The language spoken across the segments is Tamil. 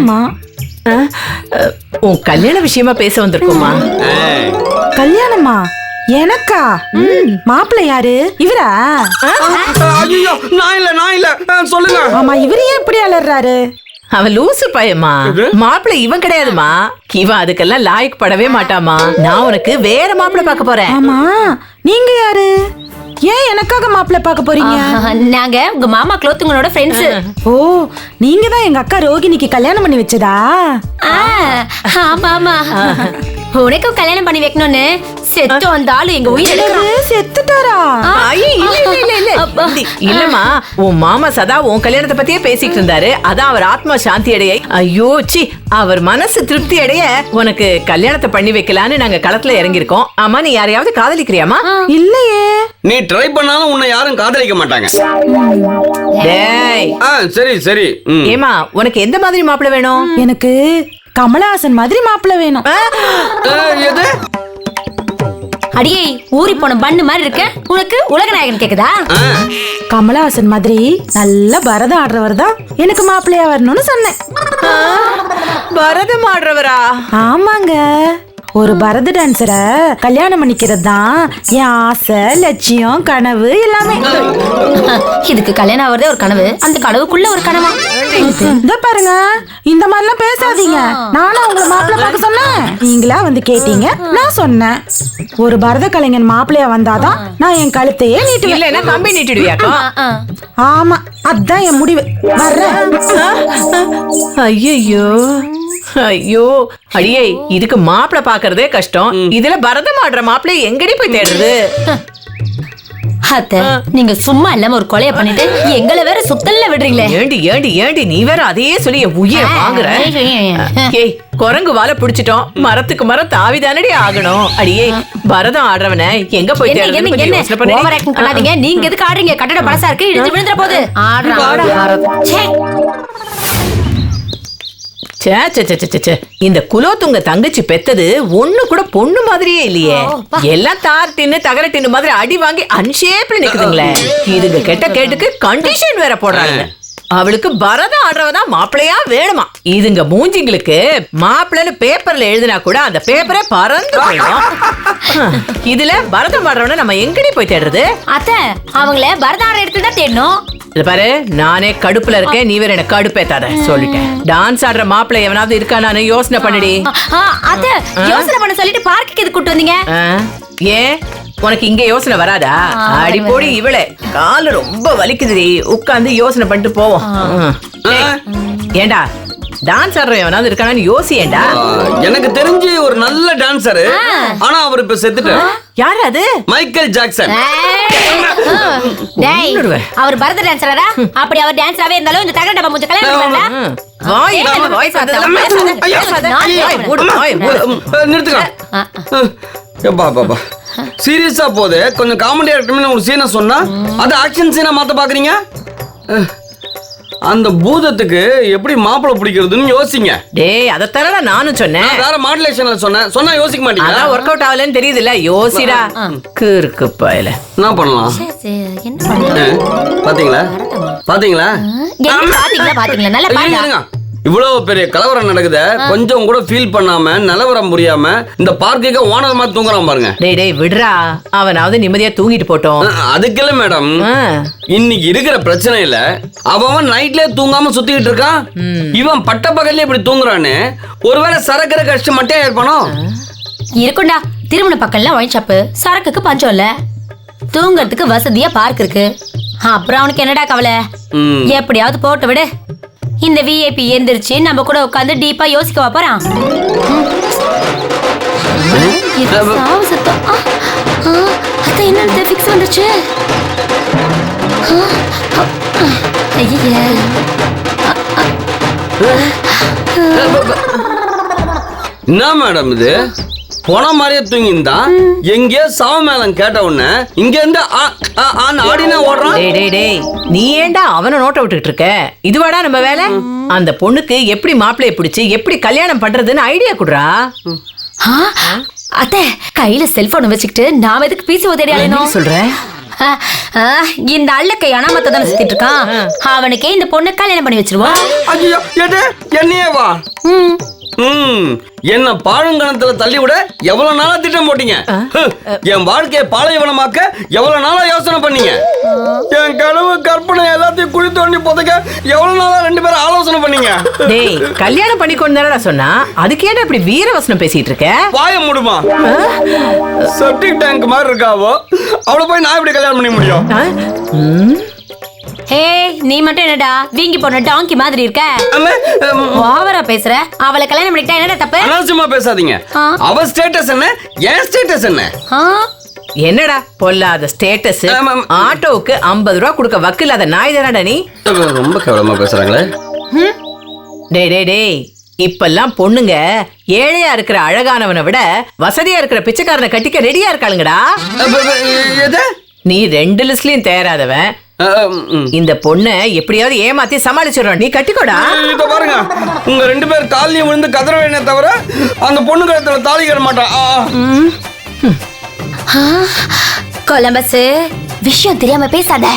ஆமா. உன் கல்யாண விஷயமா பேச வந்திருக்கோமா? கல்யாணமா? எனக்கா? மாப்பிள்ளை யாரு? இவரா? ஐயோ, நான் இல்ல சொல்லுங்க. ஆமா, இவரு ஏன் இப்படி அலறாரு? அவன் லூசு பையமா. மாப்பிள்ளை இவன் கிடையாதுமா. இவன் அதுக்கெல்லாம் லாய்க்கு படவே மாட்டாமா. நான் உனக்கு வேற மாப்பிள்ளை பார்க்க போறேன். ஆமா, நீங்க யாரு? ஏன் எனக்காக மாப்பிள்ளை பார்க்க போறீங்க? நாங்க உங்க மாமா குலோத்துங்களோட ஃப்ரெண்ட்ஸ். ஓ, நீங்க தான் எங்க அக்கா ரோகிணிக்கு கல்யாணம் பண்ணி வச்சதா? ஆமா ஆமா. உனக்கும் கல்யாணம் பண்ணி வைக்கணும்னு செத்து வந்தாலும் எங்க உயிர் செத்துட்டாரா? இல்லம்மா, உன் மாமா சதா உன் கல்யாணத்தை பத்தியே பேசிட்டு இருந்தாரு. அதான் அவர் ஆத்மா சாந்தி அடைய, ஐயோ சி, அவர் மனசு திருப்தி அடைய உனக்கு கல்யாணத்தை பண்ணி வைக்கலான்னு நாங்க களத்துல இறங்கிருக்கோம். ஆமா, நீ யாரையாவது காதலிக்கிறியாமா? இல்லையே. நீ ட்ரை பண்ணாலும் உன்னை யாரும் காதலிக்க மாட்டாங்க. டேய், சரி சரி. ஏமா, உனக்கு எந்த மாதிரி மாப்பிள்ளை வேணும்? எனக்கு கமலஹாசன் மாதிரி மாப்பிள்ளை வேணும். எது? அடியே, ஊறி போன பண்ணு மாதிரி இருக்க. உனக்கு உலக நாயகன் கேக்குதா? கமலஹாசன் மாதிரி நல்ல பரதம் ஆடுறவர் தான் எனக்கு மாப்பிள்ளையா வரணும்னு சொன்னேன். பரதம் ஆடுறவரா? ஆமாங்க, ஒரு பரத டான்சரை கல்யாணம் பண்ணிக்கிறது தான் என் ஆசை, லட்சியம், கனவு எல்லாமே. இதுக்கு கல்யாணம் ஆவறதே ஒரு கனவு, அந்த கனவுக்குள்ள ஒரு கனவா? இந்த பாருங்க, இந்த மாதிரிலாம் பேசாதீங்க. நானும் உங்களை மாப்பிள்ளை பார்க்க சொன்னேன், நீங்களா வந்து கேட்டீங்க, நான் சொன்னேன். ஒரு பரத கலைஞன் மாப்பிள்ளையா வந்தாதான் நான் என் கழுத்தையே நீட்டுவேன். இல்லன்னா கம்பி நீட்டிடுவியாக்கா? ஆமா, அதான் என் முடிவு. வர்றேன். ஐயோ ஐயோ, அடியே, இதுக்கு மாப்பிள்ளை பாக்குறதே கஷ்டம். இதுல பரதம் ஆடுற மாப்பிள்ளை எங்கடி போய் தேடுறது? அத்தை, நீங்க சும்மா இல்லாம ஒரு கொலைய பண்ணிட்டு எங்களை வேற சுத்தல்ல விடுறீங்களே. ஏண்டி ஏண்டி ஏண்டி நீ வேற அதையே சொல்லி உயிரை வாங்குற? ஏய், குரங்கு வாழை பிடிச்சிட்டோம், மரத்துக்கு மரம் தாவிதானடி ஆகணும். அடியே, பரதம் ஆடுறவன எங்க போய் தேடுறதுன்னு கொஞ்சம் யோசனை பண்ணு. ஓவர் ஆக்டிங் பண்ணாதீங்க. நீங்க எதுக்கு ஆடுறீங்க? கட்டட பழசா இருக்கு, இடிஞ்சு விழுந்துற போகுது. இந்த குலோத்துங்க தங்கச்சி பெத்தது ஒண்ணு கூட பொண்ணு மாதிரியே இல்லையே. எல்லாம் தார் டின்னு தகர டின்னு மாதிரி அடி வாங்கி அன்ஷேப்ல நிக்குதுங்களே. இதுங்க கெட்ட கேட்டுக்கு கண்டிஷன் வேற போடுறாங்க. அவளுக்கு பரதம் ஆடுறவதான் மாப்பிள்ளையா வேணுமா? இதுங்க மூஞ்சிங்களுக்கு மாப்பிள்ளைன்னு பேப்பர்ல எழுதினா கூட அந்த பேப்பரே பறந்து போயிடும். இதுல பரதம் ஆடுறவன நம்ம எங்கடி போய் தேடுறது? அத்தை, அவங்கள பரதம் ஆடுற இடத்துல தான் தேடணும். இது பாரு, நானே கடுப்புல இருக்கேன், நீ வேற என்ன கடுப்பேத்தாத சொல்லிட்டேன். டான்ஸ் ஆடுற மாப்பிள்ளை எவனாவது இருக்கா? நானு யோசனை பண்ணிடி. அத்தை, யோசனை பண்ண சொல்லிட்டு பார்க்குக்கு எது கூட்டு வந்தீங்க? ஏன் உனக்கு இங்க யோசனை வராதா? அடி போடி இவளே, காலு ரொம்ப வலிக்குதுடி, உட்காந்து யோசனை பண்ணிட்டு போவோம். ஏண்டா, டான்ஸ் ஆடுற எவனாவது இருக்கானு யோசியேண்டா. எனக்கு தெரிஞ்சு ஒரு நல்ல டான்சரு, ஆனா அவர் இப்ப செத்துட்டாரு. யாரு அது? Michael Jackson. அவர் பரத டான்சரா? அப்படி அவர் டான்சராவே இருந்தாலும் இந்த தகர டப்பா மூஞ்ச கல்யாணம் பண்ணல. நிறுத்துங்க. சீரியஸா போது கொஞ்சம் காமெடியா இருக்கணும்னு ஒரு சீனை சொன்னா அது ஆக்ஷன் சீனா மாத்த பாக்குறீங்க. அந்த பூதத்துக்கு எப்படி மாப்பிளை பிடிக்கிறதுன்னு யோசிங்க. டேய், அத தரடா நானும் சொன்னேன். வேற மாடுலேஷன்ல சொன்னா யோசிக்க மாட்டீங்க. அதான் வொர்க் அவுட் ஆகலன்னு தெரியுதுல, யோசிடா. கிறுக்கு பயல. என்ன பண்ணலாம்? பாத்தீங்களா பாத்தீங்களா பாத்தீங்களா? நல்லா பாருங்க. இவ்வளவு பெரிய கலவரம் நடக்குது, கொஞ்சம் கூட ஃபீல் பண்ணாம நிலவரம் புரியாம இந்த பார்க்குக்கு ஓனர் மாதிரி தூங்குறான் பாருங்க. டேய் டேய் விடுறா, அவனாவது நிம்மதியா தூங்கிட்டு போட்டோம். அதுக்கெல்லாம் மேடம், இன்னைக்கு இருக்கிற பிரச்சனையில அவன் நைட்ல தூங்காம சுத்திட்டு இருக்கான். இவன் பட்ட பகல்ல இப்படி தூங்குறான்னு ஒருவேளை சரக்குற கஷ்டம் மட்டும் ஏற்பனோ இருக்குண்டா. திருமண பக்கம்ல ஒயின் ஷாப்பு, சரக்குக்கு பஞ்சம் இல்ல, தூங்கறதுக்கு வசதியா பார்க் இருக்கு. அப்புறம் அவனுக்கு என்னடா கவலை? எப்படியாவது போட்டு விடு. இந்த விஐபி எந்திரிச்சு நம்ம கூட உட்காந்து டீப்பா யோசிக்க போறான். என்னன்னு ஃபிக்ஸ் வந்துச்சு. என்ன மேடம் இது? போன மாதிரியே தூங்கிருந்தான், எங்கேயோ சாவ மேலம் கேட்ட உடனே இங்க இருந்து ஆடினா ஓடுறான். நீ ஏண்டா அவனை நோட்ட விட்டுட்டு இருக்க? இதுவாடா நம்ம வேலை. அந்த பொண்ணுக்கு எப்படி மாப்பிள்ளைய பிடிச்சு எப்படி கல்யாணம் பண்றதுன்னு ஐடியா குடுறா. அத்தை, கையில செல்போன் வச்சுக்கிட்டு நாம எதுக்கு பேசி உதறியாலே சொல்ற? இந்த அள்ளுக்கை அனாமத்தை தானே சுத்திட்டு இருக்கான். அவனுக்கே இந்த பொண்ணு கல்யாணம் பண்ணி வச்சிருவோம். ஐயோ எது என்னையே வா. என்ன பாழுங்கணத்துல தள்ளி விட எவ்வளவு நாளா திட்டம் போட்டீங்க? என் வாழ்க்கையை பாலைவனமாக்க எவ்வளவு நாளா யோசனை பண்ணீங்க? என் கனவு கற்பனை எல்லாத்தையும் குழி தோண்டி புதைக்க எவ்வளவு நாளா 2 பேரும் ஆலோசனை பண்ணீங்க? டேய் கல்யாணம் பண்ணிக்கொண்டு தானடா சொன்னா, அதுக்கு ஏன்டா இப்படி வீரவசனம் பேசிட்டு இருக்க? வாய மூடுமா. செப்டிக் டேங்க் மாதிரி இருக்காவோ, அவளை போய் நான் எப்படி கல்யாணம் பண்ண முடியும்? ஹே நீ மட்டும் என்னடா வீங்கி போன டாங்கி மாதிரி இருக்க? ஓவரா பேசுற. அவளை கல்யாணம் பண்ணிட்டா என்னடா தப்பு? அனாவசியமா பேசாதீங்க. அவ ஸ்டேட்டஸ் என்ன, என் ஸ்டேட்டஸ் என்ன? என்னடா பொல்லாத ஸ்டேட்டஸ்? ஆட்டோவுக்கு 50 ரூபா கொடுக்க வக்கில்லாத நாய் தானடா நீ. ரொம்ப கேவலமா பேசுறாங்களே. டேய் டேய் டேய், இப்பெல்லாம் பொண்ணுங்க ஏழையா இருக்கிற அழகானவனை விட வசதியா இருக்கிற பிச்சைக்காரனை கட்டிக்க ரெடியா இருக்காளுங்கடா. நீ 2 லிஸ்ட்லயும் தேராதவன். இந்த பொண்ணை எப்படியாவது ஏமாத்தி சமாளிச்சிடறோம். நீ கட்டிக்கோடா. இப்ப பாருங்க, உங்க 2 பேர் காலையும் விழுந்து கதற வேணே தவிர அந்த பொண்ணு கழுத்துல தாலி கட்ட மாட்டான். கொலம்பஸ், விஷயம் தெரியாம பேசாத.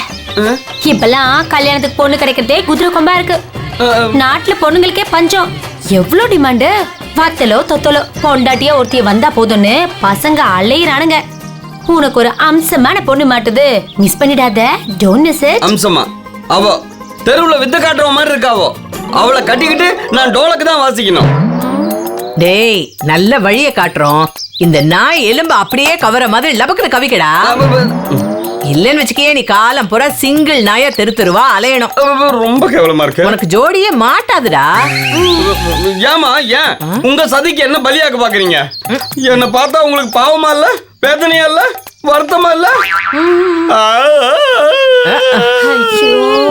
இப்பெல்லாம் கல்யாணத்துக்கு பொண்ணு கிடைக்கிறதே குதிரை கொம்பா இருக்கு. நாட்டுல பொண்ணுங்களுக்கே பஞ்சம். எவ்வளவு டிமாண்டு. வத்தலோ தொத்தலோ பொண்டாட்டியா ஒருத்திய வந்தா போதும்னு பசங்க அலையிறானுங்க. உனக்கு ஒரு அம்சமான பொண்ணு மாட்டுது. மிஸ் பண்ணிடாத. Don't miss it. அம்சமா? அவ தெருவுல வித்த காட்டுற மாதிரி இருக்காவோ. அவளை கட்டிக்கிட்டு நான் டோலக்கு தான் வாசிக்கணும். டேய் நல்ல வழிய காட்டுறோம். இந்த நாய் எலும்பு அப்படியே கவர மாதிரி லபக்குற கவிக்கடா. இல்லன்னு வச்சுக்கே நீ காலம் பூரா சிங்கிள் நாயா தெருவா அலையணும். ரொம்ப கேவலமா இருக்கு. உனக்கு ஜோடியே மாட்டாதுடா. ஏமா ஏன் உங்க சதிக்கு என்ன பலியாக்க பாக்குறீங்க? என்ன பார்த்தா உங்களுக்கு பாவமா இல்ல, வேதனையா இல்ல, வருத்தமா இல்ல?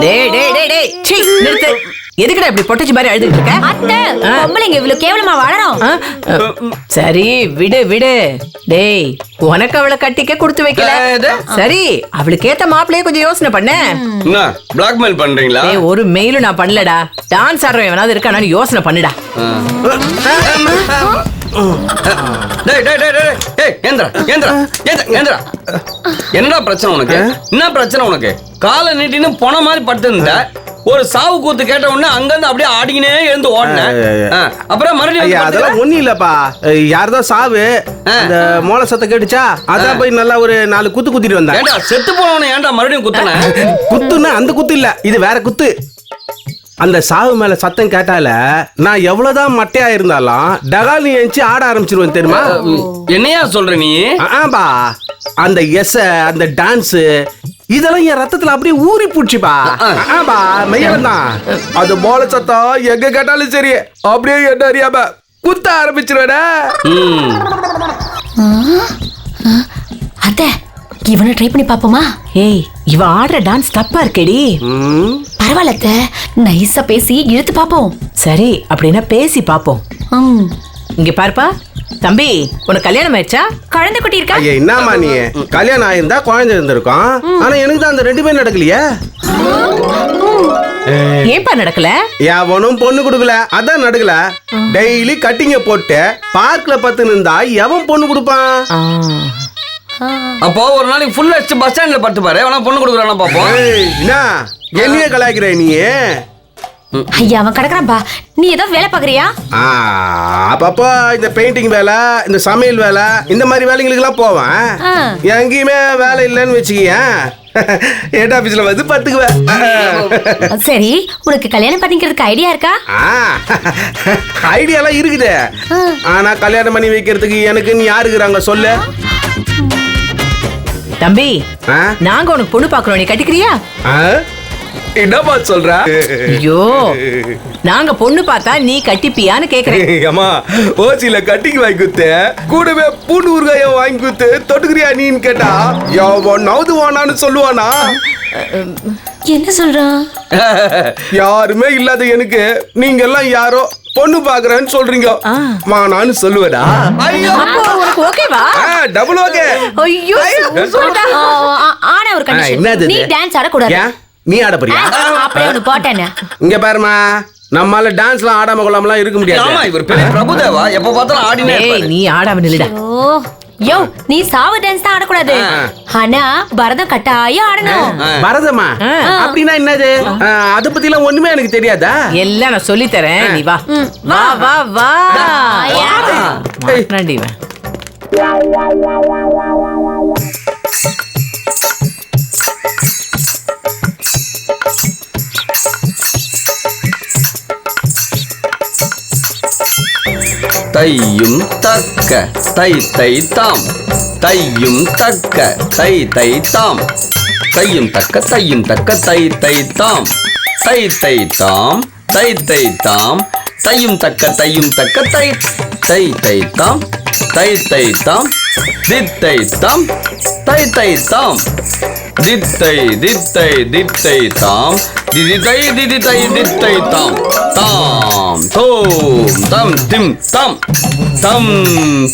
டேய் டேய் டேய் டேய், சீ நிறுத்து. எதுக்குடா இப்படி பொட்டச்சி மாதிரி அழுதுட்டு இருக்க? அத்தை, பொம்பளைங்க இவ்வளவு கேவலமா வாழறோம். சரி விடு விடு. டேய் உனக்கு அவளை கட்டிக்க கொடுத்து வைக்கல. சரி அவளுக்கு ஏத்த மாப்பிளையே கொஞ்சம் யோசனை பண்ண. என்ன பிளாக்மெயில் பண்றீங்களா? டேய் ஒரு மெயிலும் நான் பண்ணலடா. டான்ஸ் ஆடுறவன் எவனாவது இருக்கானு யோசனை பண்ணுடா. என்னடா பிரச்சனை உனக்கு? என்ன பிரச்சனை உனக்கு? காலை நீட்டின்னு போன மாதிரி படுத்திருந்த. ஒரு சாவு கூத்து கேட்ட உடனே அங்கிருந்து அப்படியே ஆடிக்கினே எழுந்து ஓடினேன். அப்புறம் மறுபடியும் அதெல்லாம் ஒண்ணும் இல்லப்பா. யாரதான் சாவு அந்த மோள சத்தம் கேட்டுச்சா, அதான் போய் நல்லா ஒரு 4 குத்து குத்திட்டு வந்தேன். ஏண்டா செத்து போனவன ஏன்டா மறுபடியும் குத்துன? குத்துன்னா அந்த குத்து இல்ல, இது வேற குத்து. அந்த சாவு மேல சத்தம் கேட்டால நான் எவ்வளவுதான் மட்டையா இருந்தாலும் டகால் ஏஞ்சி ஆட ஆரம்பிச்சிருவேன் தெரியுமா? என்னையா சொல்ற நீ? ஆபா அந்த எஸ் அந்த டான்ஸ் இதெல்லாம் என் ரத்தத்துல அப்படியே ஊறி பூச்சிப்பா. ஆபா மெய்யவன் தான். அது மோள சத்தம் எங்க கேட்டாலும் சரி அப்படியே என்ன அறியாம குத்த ஆரம்பிச்சிருவேடா. அத்தை, இவனை ட்ரை பண்ணி பாப்போமா? ஏய் இவ ஆடுற டான்ஸ் தப்பா இருக்கேடி. பரவாயில்ல, நைஸா பேசி இழுத்து பாப்போம். சரி அப்படின்னா பேசி பாப்போம். இங்க பாருப்பா தம்பி, உனக்கு கல்யாணம் ஆயிடுச்சா? குழந்தை குட்டி இருக்கா? ஐயா என்னமா நீ, கல்யாணம் ஆயிருந்தா குழந்தை இருந்திருக்கும். ஆனா எனக்கு தான் அந்த 2 பேரும் நடக்கலையே. ஏன்பா நடக்கல? எவனும் பொண்ணு கொடுக்கல, அதான் நடக்கல. டெய்லி கட்டிங்க போட்டு பார்க்ல பத்து நின்றா எவன் பொண்ணு கொடுப்பான்? அப்போ ஒரு நாளைக்கு ஃபுல் அடிச்சு பஸ் ஸ்டாண்ட்ல பட்டு பாரு, அவனா பொண்ணு கொடுக்குறானா பாப்போம். என்ன என்னைய கலாய்க்கிற நீ? ஐயா அவன் கிடக்குறான்பா. நீ ஏதோ வேலை பாக்குறியா? அப்பப்போ இந்த பெயிண்டிங் வேலை, இந்த சமையல் வேலை, இந்த மாதிரி வேலைங்களுக்கு எல்லாம் போவேன். எங்கேயுமே வேலை இல்லைன்னு வச்சுக்கேன், ஹெட் ஆபீஸ்ல வந்து பத்துக்குவேன். சரி, உனக்கு கல்யாணம் பண்ணிக்கிறதுக்கு ஐடியா இருக்கா? ஐடியாலாம் இருக்குது. ஆனா கல்யாணம் பண்ணி வைக்கிறதுக்கு எனக்கு நீ யாருக்குறாங்க சொல்லு. தம்பி நாங்க உனக்கு பொண்ணு பாக்குறோம், நீ கட்டிக்கிறியா? என்னப்பா சொல்ற? ஐயோ நாங்க பொண்ணு பார்த்தா நீ கட்டிப்பியான்னு கேக்குறேன். அம்மா ஓசில கட்டிக்கு வாங்கி குத்து, கூடவே பூண்டு ஊறுகாய வாங்கி குத்து தொட்டுக்கிறியா நீன்னு கேட்டா எவனாவது வானான்னு சொல்லுவானா? என்ன சொல்றான்? யாருமே இல்லாத எனக்கு நீங்க எல்லாம் யாரோ பொண்ணு பாக்குறேன்னு சொல்றீங்க, வானான்னு சொல்லுவடா? உனக்கு ஓகேவா? Double okay. ஐயோ ஆனா ஒரு கண்டிஷன், நீ டான்ஸ் ஆட கூடாது. நீ ஆட போறியா? அப்படியே ஒன்னு போட்டேனே. இங்க பாருமா, நம்மால டான்ஸ்லாம் ஆடாம கொள்ளாமலாம் இருக்க முடியாது. ஆமா, இவர் பெரிய பிரபுதேவா, எப்ப பார்த்தாலும் ஆடினே இருப்பாரு. நீ ஆடாம நில்லுடா. யோ நீ சாவு டான்ஸ் தான் ஆடக்கூடாது ஆனா பரதம் கட்டாயம் ஆடணும் பரதமா அப்படின்னா என்னது அத பத்தி எல்லாம் ஒண்ணுமே எனக்கு தெரியாதா? எல்லாம் நான் சொல்லி தரேன், நீ வா வா வா வா. மாட்டாண்டி இவன். தையும் தக்க தை தை தாம் தையும் தக்க தை தை தாம் தையும் தக்க தை தை தாம் தை தை தாம் தை தை தாம் தையும் தக்க தை தை தை தாம் தை தை தாம் தித்தை தாம் தை தை தாம் தித்தை தித்தை தித்தை தாம் திதிதை திதிதை தித்தை தாம் தாம் தோம் தம் திம் தம் தம்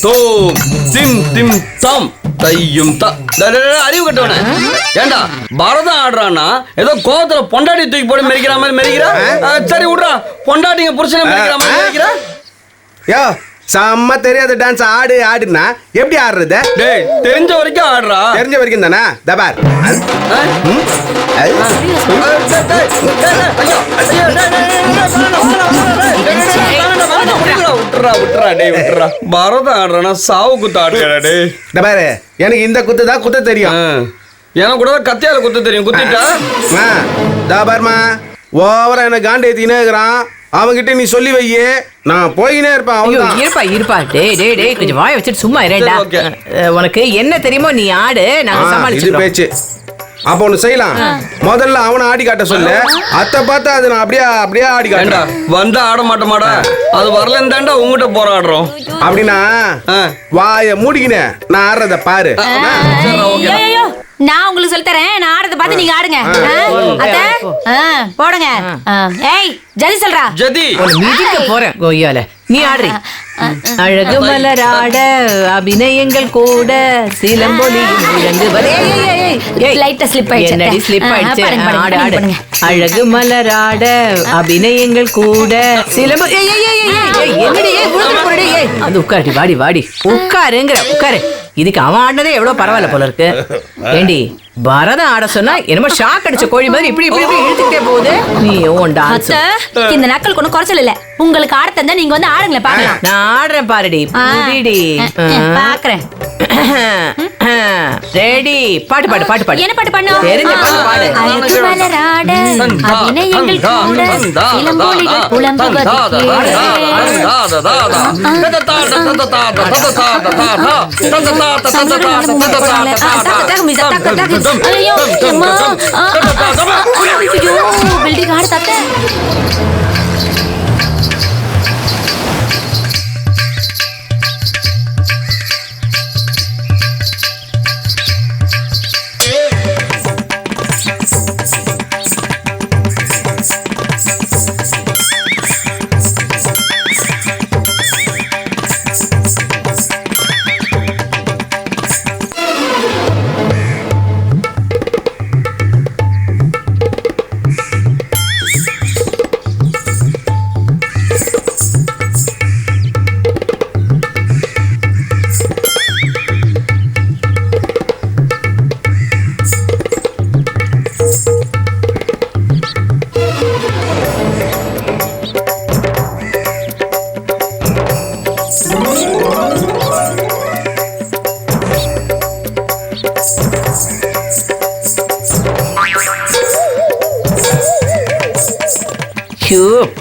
தோம் திம் திம் தம் தையும் அறிவு கட்டவன ஏண்டா பரதம் ஆடுறான்னா ஏதோ கோவத்துல பொண்டாட்டி தூக்கி போட்டு மெரிக்கிற மாதிரி மெரிக்கிறா. சரி விடுறா, பொண்டாட்டிங்க புருஷனை மெரிக்கிற மாதிரி மெரிக்கிறா. யோ செம்ம தெரியாத டான்ஸ் ஆடுனா எப்படி ஆடுறது? டேய் தெரிஞ்ச வரைக்கும் ஆடுறா. தெரிஞ்ச வரைக்கும் தானே தபார். பரதம் ஆடுறா சாவு குத்து ஆடுறா. டேய் தபாரு, எனக்கு இந்த குத்து தான் குத்த தெரியும். எனக்கு கூட கத்தியால குத்து தெரியும். குத்திட்டா தபார்மா ஓவரா என்ன காண்டி ஏத்தினே இருக்கிறான். அவங்கிட்ட நீ சொல்லி வையே, நான் போயினே இருப்பேன். ஐயோ இருப்பா இருப்பா. டேய் டேய் டேய் கொஞ்சம் வாயை வச்சுட்டு சும்மா இருடா. உனக்கு என்ன தெரியுமோ நீ ஆடு, நாங்க இது சமாளிச்சுக்கிறோம். பேச்சு. அப்ப ஒண்ணு செய்யலாம், முதல்ல அவனை ஆடி காட்ட சொல்லு, அத்தை பார்த்தா அது நான் அப்படியே ஆடி காட்டுறா. வந்தா ஆட மாட்டோமாடா, அது வரலன்னு தாண்டா உங்ககிட்ட போராடுறோம். அப்படின்னா வாய மூடிக்கினே நான் ஆடுறத பாரு. ஐயோ நான் உங்களுக்கு சொல்லி தரேன், நான் ஆடுறத பார்த்து நீங்க ஆடுங்க. அத்தை போடுங்க. ஏய் ஜதி சொல்றா. ஜதி மிதிக்க போறேன் கொய்யால, நீ ஆடுறி. அழகு மலராட அபிநயங்கள் கூட சிலம்பொலியும் விளங்கு வரை. லைட்டா ஸ்லிப் ஆயிடுச்சு. என்னடி ஸ்லிப் ஆயிடுச்சு? ஆடு ஆடு. அழகு மலராட அபிநயங்கள் கூட சிலம்பு. என்னடி அது உட்காரு, வாடி வாடி உட்காருங்கிற உட்காரு. இதுக்கு அவன் ஆடினதே எவ்வளவு பரவாயில்ல போல இருக்கு. ஏண்டி பரதம் ஆட சொன்னா என்னமோ ஷாக் அடிச்ச கோழி மாதிரி இப்படி இப்படி இப்படி இழுத்துக்கிட்டே போகுது. நீ ஓன் டான்ஸ். இந்த நக்கல் கொண்டு குறைச்சல் இல்ல. உங்களுக்கு ஆட தந்தா நீங்க வந்து ஆடுங்களே பாக்கலாம். நான் ஆடுறேன் பாருடி. புடிடி பாக்குறேன். ரெடி. பாட்டு பாடு பாட்டு பாடு. என்ன பாட்டு பண்ணு? தெரிஞ்ச பாட்டு பாடு. அழகு மலராட அபிநயங்கள் கூட சிலம்பொலிகள் புலம்புவது ஐயோ பில்டிங் ஆடு தாத்த.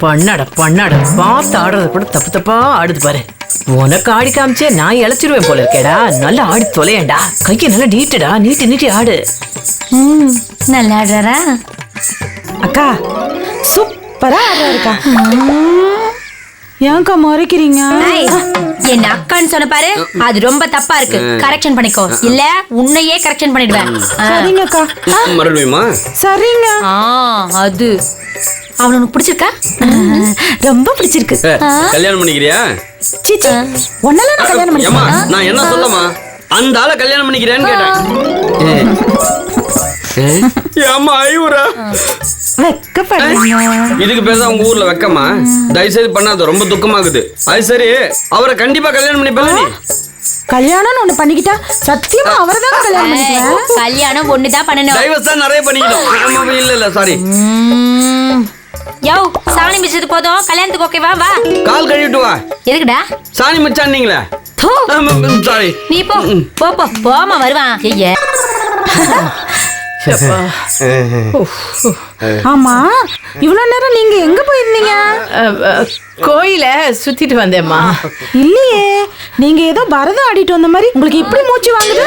பண்ணாட பண்ணாட பார்த்து ஆடுறது கூட தப்பு தப்பா ஆடுது பாரு. உனக்கு ஆடி காமிச்சே நான் இழைச்சிருவேன் போல இருக்கேடா. நல்லா ஆடி தொலையண்டா. கையை நல்லா நீட்டுடா, நீட்டி நீட்டி ஆடு. நல்லா ஆடுறாரா அக்கா? சூப்பரா ஆடுறாருக்கா. ஏன்க்கா மறைக்கிறீங்க? என் அக்கான்னு சொன்ன பாரு, அது ரொம்ப தப்பா இருக்கு. கரெக்ஷன் பண்ணிக்கோ, இல்ல உன்னையே கரெக்ஷன் பண்ணிடுவேன். சரிங்கக்கா. மறுபடியுமா? சரிங்க. அது அவன் உனக்கு பிடிச்சிருக்கா? ரொம்ப பிடிச்சிருக்கு. கல்யாணம் பண்ணிக்கிறியா? சீச்சி, ஒன்னால நான் கல்யாணம் ஏம்மா, பண்ணிக்கிறேன். நான் என்ன சொல்லமா, அந்த ஆளை கல்யாணம் பண்ணிக்கிறேன்னு கேட்டேன். ஏம்மா ஐயூரா, வெக்கப்படுறீங்க. இதுக்கு பேர் தான் உங்க ஊர்ல வெக்கமா? தயவு செய்து பண்ணாத, ரொம்ப துக்கமாகுது. அது சரி, அவரை கண்டிப்பா கல்யாணம் பண்ணிப்பல நீ? கல்யாணம்னு ஒண்ணு பண்ணிக்கிட்டா சத்தியமா அவர்தான் கல்யாணம் பண்ணிக்குவேன். கல்யாணம் ஒண்ணுதான் பண்ணணும். டைவர்ஸ் தான் நிறைய பண்ணிக்கிட்டோம். ஆமா, இல்ல சாரி. யோ சாணி மிச்சது போதும், கல்யாணத்துக்கு ஓகேவா? வா கால் கழுவிட்டு வா. எதுக்குடா? சாணி மிச்சான்னீங்களே. தூ. சாரி. நீ போ போ போ போமா வருவான். ஐயா ஆமா, இவ்வளவு நேரம் நீங்க எங்க போயிருந்தீங்க? கோயில சுத்திட்டு வந்தேம்மா. இல்லையே, நீங்க ஏதோ பரதம் ஆடிட்டு வந்த மாதிரி உங்களுக்கு இப்படி மூச்சு வாங்குது.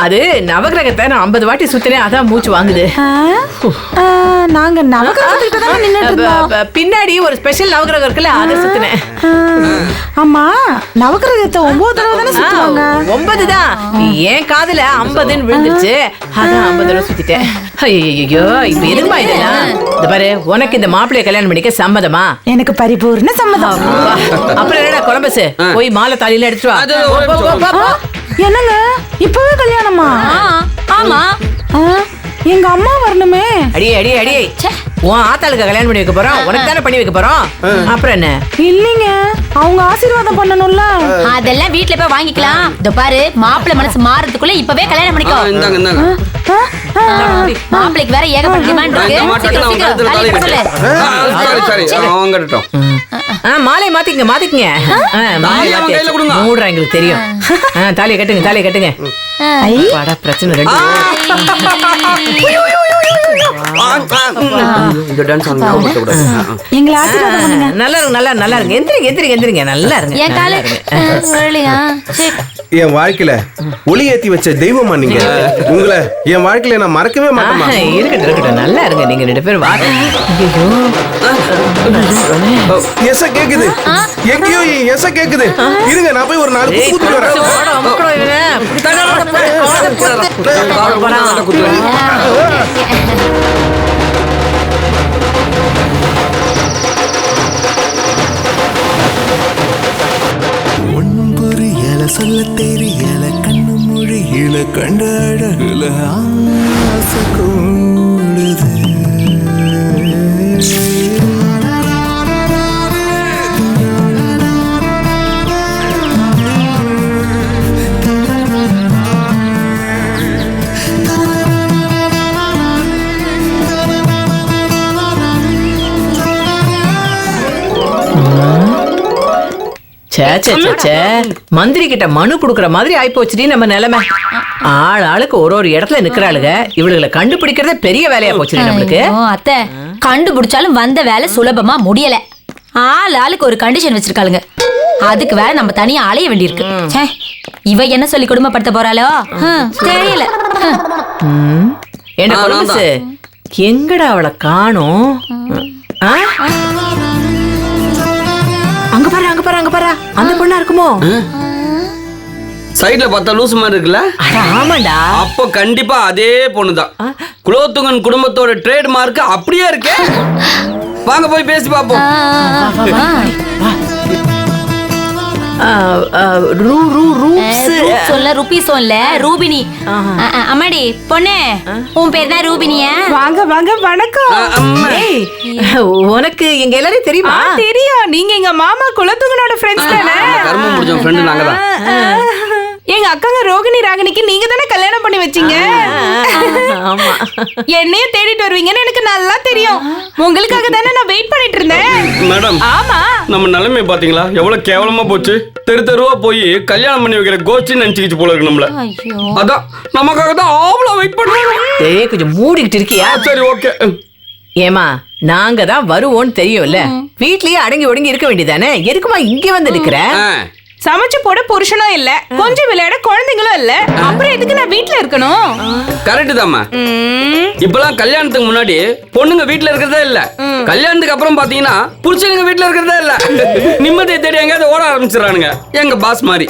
அது நவகிரகத்தை நான் 50 வாட்டி சுத்தினேன், அதான் மூச்சு வாங்குது. நாங்க நவகிரகத்துக்கிட்ட தான் நின்னுட்டு இருந்தோம். பின்னாடி ஒரு ஸ்பெஷல் நவகிரகம் இருக்குல்ல, அதை சுத்தினேன். ஆமா, நவகிரகத்தை 9 தடவை தானே சுத்துவாங்க. 9 தான். என் காதுல 50ன்னு விழுந்துருச்சு, அதான் 50 தடவை சுத்திட்டேன். ஐயோ, இப்ப எதுக்குமா இதெல்லாம்? இந்த பாரு, உனக்கு இந்த மாப்பிள்ளைய கல்யாணம் பண்ணிக்க சம்மதமா? எனக்கு பரிபூர்ண சம்மதம். அப்புறம் என்னடா கொலம்பஸ், போய் மாலை தாலியில எடுத்துட்டு அது வா. ஒரு போ, போ, போ, போ. என்னங்க இப்பவே கல்யாணமா? ஆமா. எங்க அம்மா வரணுமே. அடியே அடியே அடியே, உன் ஆத்தாளுக்கு கல்யாணம் பண்ணி வைக்க போறோம், உனக்கு தானே பண்ணி வைக்க போறோம். அப்புறம் என்ன? இல்லைங்க, அவங்க ஆசீர்வாதம் பண்ணணும்ல. அதெல்லாம் வீட்ல போய் வாங்கிக்கலாம். இதோ பாரு, மாப்பிள்ளை மனசு மாறதுக்குள்ள இப்பவே கல்யாணம் பண்ணிக்கோ. இந்தாங்க இந்தாங்க. மாப்பிள்ளைக்கு வேற ஏகப்பட்ட டிமாண்ட் இந்த இருக்கு. மாட்டுக்கு நான் சீக்கிரம், கழுத்துல தாலி சீக்கிரம், கட்டு. சாரி அவங்க கட்டட்டும். மாலையை மாத்திக்கங்க மாத்திக்கங்க. தாலி அவன் கையில கொடுங்க. மூடுறா, எங்களுக்கு தெரியும். தாலியை கட்டுங்க தாலியை கட்டுங்க. வாடா, பிரச்சனை ரெண்டு. இந்த டான்ஸ் அவங்க ஞாபகப்படுத்த கூடாது. எங்களை ஆசீர்வாதம் பண்ணுங்க. நல்லா இருக்கு நல்லா நல்லா இருக்கு. எந்திரிங்க எந்திரிங்க எந்திரிங்க, நல்லா இருங்க. என் காலு விழலையா? சரி. என் வாழ்க்கையில ஒளி ஏத்தி வச்ச தெய்வமா நீங்க. உங்களை என் வாழ்க்கையில நான் மறக்கவே மாட்டேமா. இருக்கட்டும் இருக்கட்டும், நல்லா இருங்க நீங்க 2 பேரும். வாங்க. எச கேக்குது, எங்கேயோ எச கேக்குது. இருங்க, நான் போய் ஒரு 4 குத்து குத்து வரேன். ஒன்னும் புரியல, சொல்ல தெரியல, கண்ணு மொழியில கண்ட அழகுல ஆசை கூடுது. மந்திரி கிட்ட மனு குடுக்கற மாதிரி ஆயிப்போச்சுடி நம்ம நிலைமை. ஆள் ஆளுக்கு ஒரு இடத்துல நிக்கிறாளுங்க. இவளுகளை கண்டுபிடிக்கிறதே பெரிய வேலையா போச்சு நம்மளுக்கு. அத்தை, கண்டுபிடிச்சாலும் வந்த வேலை சுலபமா முடியல. ஆள் ஆளுக்கு ஒரு கண்டிஷன் வச்சிருக்காளுங்க. அதுக்கு வேற நம்ம தனியா அலைய வேண்டியிருக்கு. ச்சே, இவ என்ன சொல்லி குடும்பப்படுத்த போறாளோ தெரியல. என்ன கொலம்பஸ், எங்கடா அவளை காணோம்? அங்க பாரு அங்க பாரு அங்க பாரு, அந்த பொண்ணா இருக்குமோ? சைடுல பார்த்தா லூசு மாதிரி இருக்குல்ல? ஆமாண்டா. அப்போ கண்டிப்பா அதே பொண்ணுதான். குலோத்துங்கன் குடும்பத்தோட ட்ரேட் மார்க் அப்படியே இருக்கு. வாங்க போய் பேசி பாப்போம். ரூபினி. அம்மாடி பொண்ணு, உன் பேர் தான் ரூபினியா? வாங்க வாங்க, வணக்கம். உனக்கு எங்க எல்லாரையும் தெரியுமா? தெரியும், நீங்க எங்க மாமா குலத்துங்கனோட ஃப்ரெண்ட்ஸ் தானே? கர்மம் முடிஞ்ச ஃப்ரெண்ட் நாங்க தான். எங்க அக்காங்க ரோகிணி ராகினிக்கு நீங்க தானே கல்யாணம் பண்ணி வச்சீங்க. ஆமா, என்னைய தேடிட்டு வருவீங்கன்னு எனக்கு நல்லா தெரியும். உங்களுக்காக தானே நான் வெயிட் பண்ணிட்டு இருந்தேன். மேடம், ஆமா, நம்ம நிலைமை பாத்தீங்களா எவ்வளவு கேவலமா போச்சு. தெரு தெருவா போய் கல்யாணம் பண்ணி வைக்கிற கோச்சின்னு நினைச்சுக்கிச்சு போல இருக்கு நம்மள. அதான் நமக்காக தான் அவ்வளவு வெயிட் பண்றோம். கொஞ்சம் மூடிக்கிட்டு இருக்கியா? சரி, ஓகே. ஏமா, நாங்க தான் வருவோம்னு தெரியும்ல, வீட்லயே அடங்கி ஒடுங்கி இருக்க வேண்டியதானே, எதுக்குமா இங்க வந்து நிக்கிற? சமைச்சு போட புருஷனும் இல்ல, கொஞ்சம் விளையாட குழந்தைங்களும் இல்ல, அப்புறம் எதுக்கு நான் வீட்ல இருக்கணும்? கரெக்ட் தாம்மா. இப்பெல்லாம் கல்யாணத்துக்கு முன்னாடி பொண்ணுங்க வீட்ல இருக்கிறதே இல்ல. கல்யாணத்துக்கு அப்புறம் பாத்தீங்கன்னா புருஷனுங்க வீட்ல இருக்கிறதே இல்ல. நிம்மதியை தேடி எங்கேயாவது ஓட ஆரம்பிச்சிடறானுங்க, எங்க பாஸ் மாதிரி.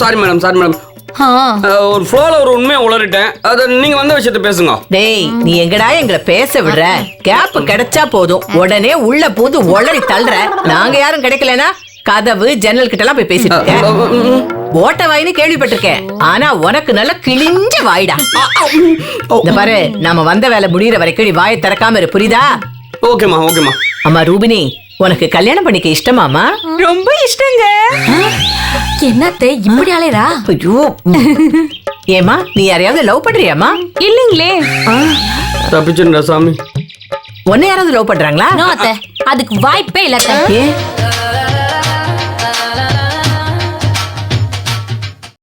Sorry madam, sorry madam. ஒரு ஃப்ளோல ஒரு உண்மையை உளறிட்டேன். அத நீங்க வந்த விஷயத்தை பேசுங்க. டேய், நீ எங்கடா எங்களை பேச விடுற? கேப் கிடைச்சா போதும் உடனே உள்ள பூந்து உளறி தள்ளுற. நாங்க யாரும் கிடைக்கலனா கதவு ஜன்னல் கிட்ட எல்லாம் போய் பேசிட்டு இருக்க. ஓட்ட வாயின்னு கேள்விப்பட்டிருக்கேன், ஆனா உனக்கு நல்ல கிழிஞ்ச வாய்டா. இந்த பாரு, நாம வந்த வேலை முடியற வரைக்கும் நீ வாயை திறக்காம இரு, புரியுதா? ஓகேமா, ஓகேமா. அம்மா ரூபினி, உனக்கு கல்யாணம் பண்ணிக்க இஷ்டமாமா? ரொம்ப இஷ்டங்க. என்னத்தை இப்படி அலையறா? ஐயோ ஏமா நீ யாரையாவது லவ் பண்றியாமா? இல்லீங்களே. தப்பிச்சுடா சாமி. உன்னை யாராவது லவ் பண்றாங்களா? நோ அத்தை, அதுக்கு வாய்ப்பே இல்ல அத்தை. ஏ